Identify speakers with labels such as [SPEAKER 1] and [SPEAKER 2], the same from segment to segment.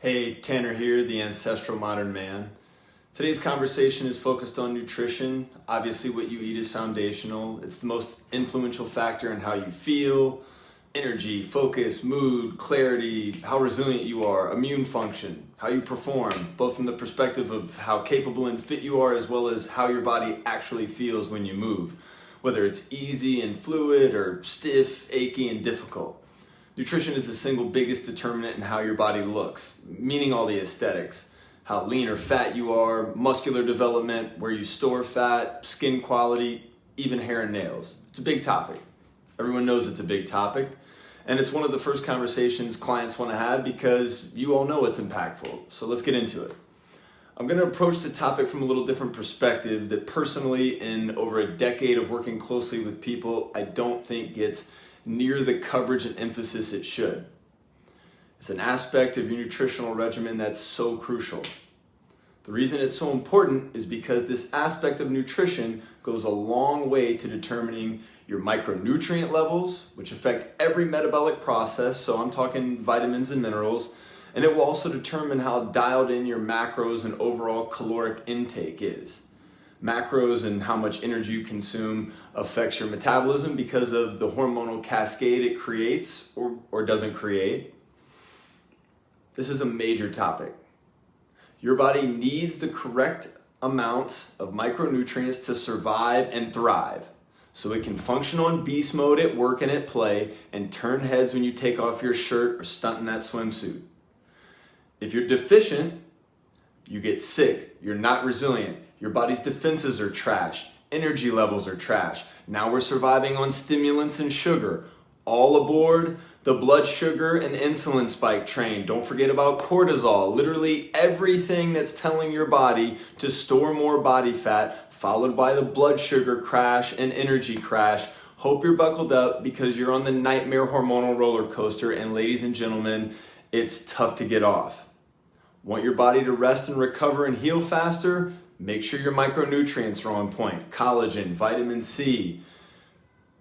[SPEAKER 1] Hey, Tanner here, the ancestral modern man. Today's conversation is focused on nutrition. Obviously, what you eat is foundational. It's the most influential factor in how you feel, energy, focus, mood, clarity, how resilient you are, immune function, how you perform, both from the perspective of how capable and fit you are, as well as how your body actually feels when you move, whether it's easy and fluid or stiff, achy, and difficult. Nutrition is the single biggest determinant in how your body looks, meaning all the aesthetics. How lean or fat you are, muscular development, where you store fat, skin quality, even hair and nails. It's a big topic. Everyone knows it's a big topic. And it's one of the first conversations clients want to have because you all know it's impactful. So let's get into it. I'm going to approach the topic from a little different perspective that personally, in over a decade of working closely with people, I don't think gets near the coverage and emphasis it should. It's an aspect of your nutritional regimen that's so crucial. The reason it's so important is because this aspect of nutrition goes a long way to determining your micronutrient levels, which affect every metabolic process, so I'm talking vitamins and minerals, and it will also determine how dialed in your macros and overall caloric intake is. Macros and how much energy you consume affects your metabolism because of the hormonal cascade it creates or doesn't create. This is a major topic. Your body needs the correct amounts of micronutrients to survive and thrive, so it can function on beast mode at work and at play and turn heads when you take off your shirt or stunt in that swimsuit. If you're deficient, you get sick, you're not resilient, your body's defenses are trash, energy levels are trash. Now we're surviving on stimulants and sugar. All aboard the blood sugar and insulin spike train. Don't forget about cortisol. Literally everything that's telling your body to store more body fat, followed by the blood sugar crash and energy crash. Hope you're buckled up because you're on the nightmare hormonal roller coaster, and ladies and gentlemen, it's tough to get off. Want your body to rest and recover and heal faster? Make sure your micronutrients are on point. Collagen, vitamin C.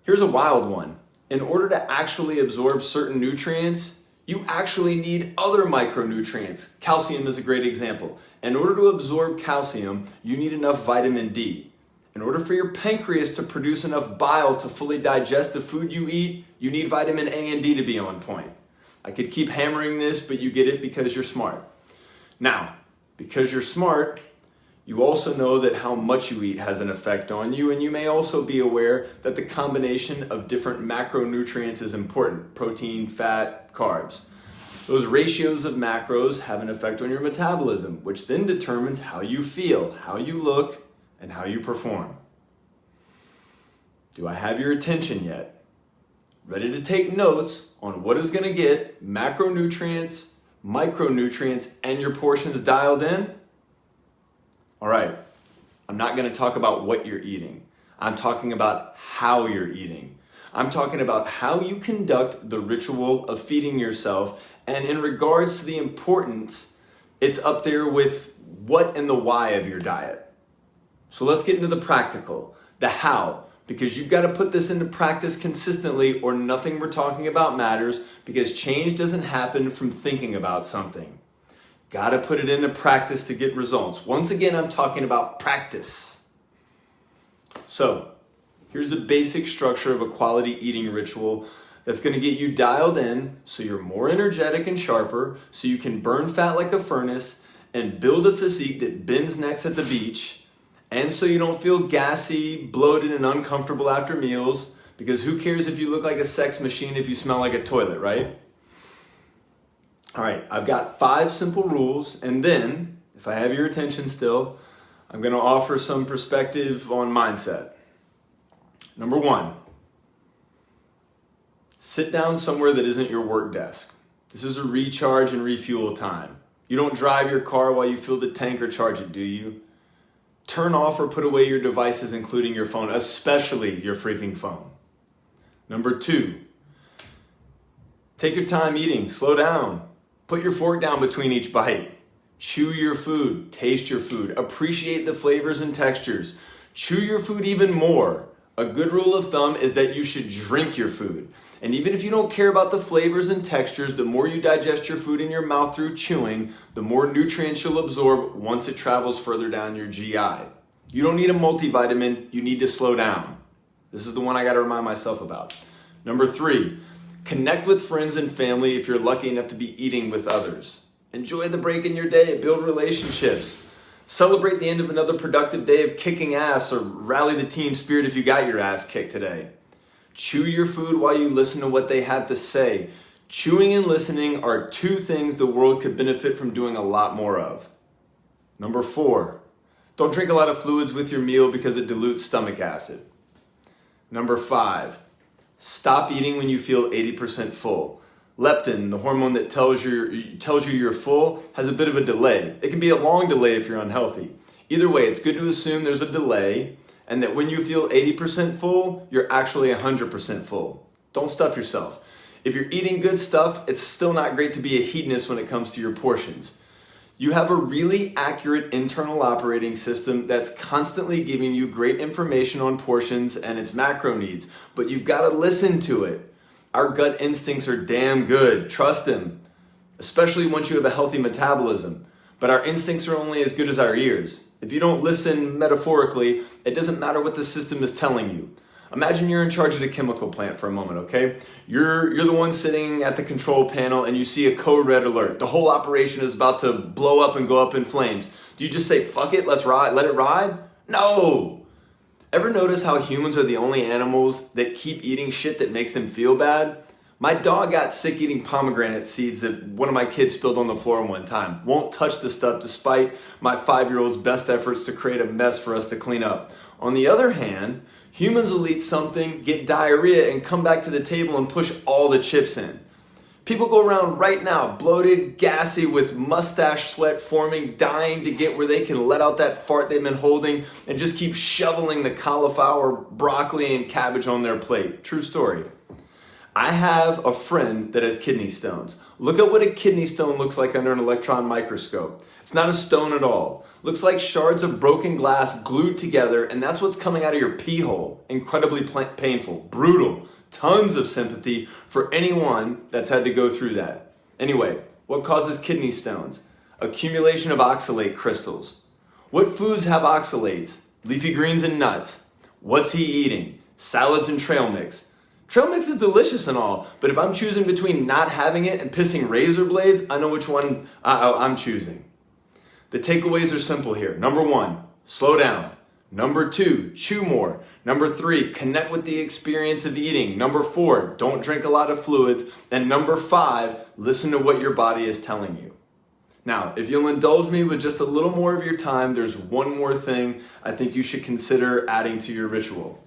[SPEAKER 1] Here's a wild one. In order to actually absorb certain nutrients, you actually need other micronutrients. Calcium is a great example. In order to absorb calcium, you need enough vitamin D. In order for your pancreas to produce enough bile to fully digest the food you eat, you need vitamin A and D to be on point. I could keep hammering this, but you get it because you're smart. Now, because you're smart, you also know that how much you eat has an effect on you, and you may also be aware that the combination of different macronutrients is important: protein, fat, carbs. Those ratios of macros have an effect on your metabolism, which then determines how you feel, how you look, and how you perform. Do I have your attention yet? Ready to take notes on what is going to get macronutrients, micronutrients, and your portions dialed in? All right, I'm not going to talk about what you're eating. I'm talking about how you're eating. I'm talking about how you conduct the ritual of feeding yourself, and in regards to the importance, it's up there with what and the why of your diet. So let's get into the practical, the how, because you've got to put this into practice consistently or nothing we're talking about matters, because change doesn't happen from thinking about something. Got to put it into practice to get results. Once again, I'm talking about practice. So, here's the basic structure of a quality eating ritual that's going to get you dialed in so you're more energetic and sharper, so you can burn fat like a furnace and build a physique that bends necks at the beach, and so you don't feel gassy, bloated, and uncomfortable after meals, because who cares if you look like a sex machine if you smell like a toilet, right? All right, I've got 5 simple rules, and then, if I have your attention still, I'm going to offer some perspective on mindset. Number 1, sit down somewhere that isn't your work desk. This is a recharge and refuel time. You don't drive your car while you fill the tank or charge it, do you? Turn off or put away your devices, including your phone, especially your freaking phone. Number 2, take your time eating, slow down. Put your fork down between each bite. Chew your food, taste your food, appreciate the flavors and textures. Chew your food even more. A good rule of thumb is that you should drink your food. And even if you don't care about the flavors and textures, the more you digest your food in your mouth through chewing, the more nutrients you'll absorb once it travels further down your GI. You don't need a multivitamin, you need to slow down. This is the one I gotta remind myself about. Number 3, connect with friends and family if you're lucky enough to be eating with others. Enjoy the break in your day, build relationships. Celebrate the end of another productive day of kicking ass, or rally the team spirit if you got your ass kicked today. Chew your food while you listen to what they have to say. Chewing and listening are 2 things the world could benefit from doing a lot more of. Number 4, don't drink a lot of fluids with your meal because it dilutes stomach acid. Number 5, stop eating when you feel 80% full. Leptin, the hormone that tells you you're full, has a bit of a delay. It can be a long delay if you're unhealthy. Either way, it's good to assume there's a delay and that when you feel 80% full, you're actually 100% full. Don't stuff yourself. If you're eating good stuff, it's still not great to be a hedonist when it comes to your portions. You have a really accurate internal operating system that's constantly giving you great information on portions and its macro needs, but you've got to listen to it. Our gut instincts are damn good. Trust them, especially once you have a healthy metabolism. But our instincts are only as good as our ears. If you don't listen metaphorically, it doesn't matter what the system is telling you. Imagine you're in charge of the chemical plant for a moment, okay? You're the one sitting at the control panel and you see a code red alert. The whole operation is about to blow up and go up in flames. Do you just say, fuck it, let's ride, let it ride? No! Ever notice how humans are the only animals that keep eating shit that makes them feel bad? My dog got sick eating pomegranate seeds that one of my kids spilled on the floor one time. Won't touch the stuff despite my 5-year-old's best efforts to create a mess for us to clean up. On the other hand, humans will eat something, get diarrhea, and come back to the table and push all the chips in. People go around right now bloated, gassy, with mustache sweat forming, dying to get where they can let out that fart they've been holding and just keep shoveling the cauliflower, broccoli, and cabbage on their plate. True story. I have a friend that has kidney stones. Look at what a kidney stone looks like under an electron microscope. It's not a stone at all. Looks like shards of broken glass glued together, and that's what's coming out of your pee hole. Incredibly painful, brutal. Tons of sympathy for anyone that's had to go through that. Anyway, what causes kidney stones? Accumulation of oxalate crystals. What foods have oxalates? Leafy greens and nuts. What's he eating? Salads and trail mix. Trail mix is delicious and all, but if I'm choosing between not having it and pissing razor blades, I know which one I'm choosing. The takeaways are simple here. Number 1, slow down. Number 2, chew more. Number 3, connect with the experience of eating. Number 4, don't drink a lot of fluids. And number 5, listen to what your body is telling you. Now, if you'll indulge me with just a little more of your time, there's one more thing I think you should consider adding to your ritual.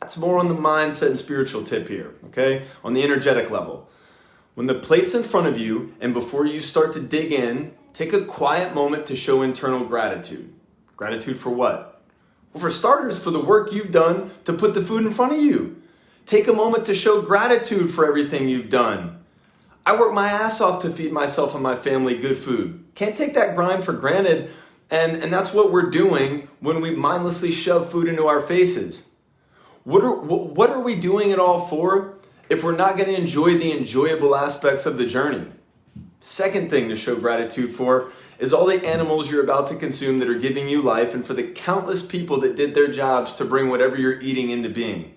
[SPEAKER 1] It's more on the mindset and spiritual tip here, okay? On the energetic level. When the plate's in front of you and before you start to dig in, take a quiet moment to show internal gratitude. Gratitude for what? Well, for starters, for the work you've done to put the food in front of you. Take a moment to show gratitude for everything you've done. I work my ass off to feed myself and my family good food. Can't take that grind for granted, and that's what we're doing when we mindlessly shove food into our faces. What are we doing it all for if we're not going to enjoy the enjoyable aspects of the journey? Second thing to show gratitude for is all the animals you're about to consume that are giving you life, and for the countless people that did their jobs to bring whatever you're eating into being.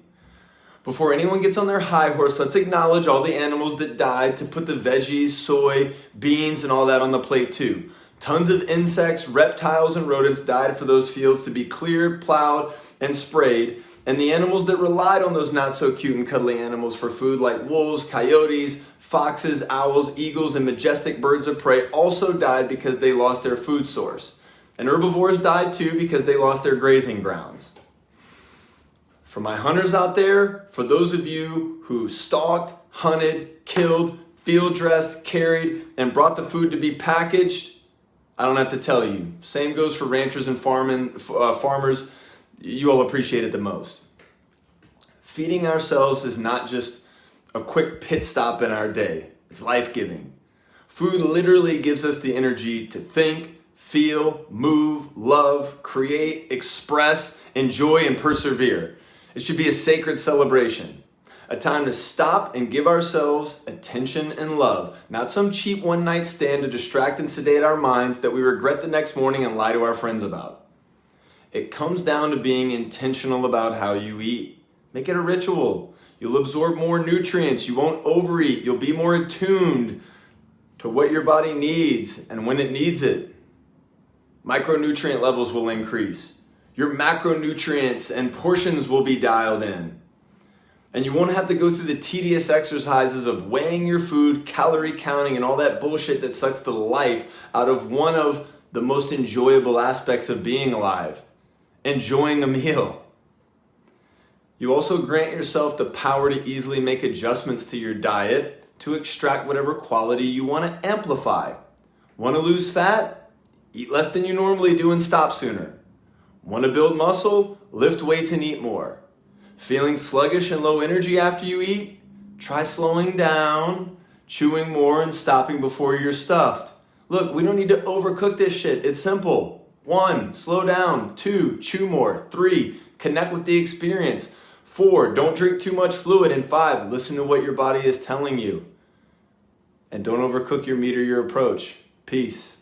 [SPEAKER 1] Before anyone gets on their high horse, let's acknowledge all the animals that died to put the veggies, soy, beans, and all that on the plate too. Tons of insects, reptiles, and rodents died for those fields to be cleared, plowed, and sprayed. And the animals that relied on those not so cute and cuddly animals for food, like wolves, coyotes, foxes, owls, eagles, and majestic birds of prey, also died because they lost their food source. And herbivores died too because they lost their grazing grounds. For my hunters out there, for those of you who stalked, hunted, killed, field dressed, carried, and brought the food to be packaged, I don't have to tell you. Same goes for ranchers and farmers. You all appreciate it the most. Feeding ourselves is not just a quick pit stop in our day. It's life-giving. Food literally gives us the energy to think, feel, move, love, create, express, enjoy, and persevere. It should be a sacred celebration, a time to stop and give ourselves attention and love, not some cheap one-night stand to distract and sedate our minds that we regret the next morning and lie to our friends about. It comes down to being intentional about how you eat. Make it a ritual. You'll absorb more nutrients. You won't overeat. You'll be more attuned to what your body needs and when it needs it. Micronutrient levels will increase. Your macronutrients and portions will be dialed in. And you won't have to go through the tedious exercises of weighing your food, calorie counting, and all that bullshit that sucks the life out of one of the most enjoyable aspects of being alive, enjoying a meal. You also grant yourself the power to easily make adjustments to your diet to extract whatever quality you want to amplify. Want to lose fat? Eat less than you normally do and stop sooner. Want to build muscle? Lift weights and eat more. Feeling sluggish and low energy after you eat? Try slowing down, chewing more, and stopping before you're stuffed. Look, we don't need to overcook this shit. It's simple. 1, slow down. 2, chew more. 3, connect with the experience. 4, don't drink too much fluid. And 5, listen to what your body is telling you. And don't overcook your meat or your approach. Peace.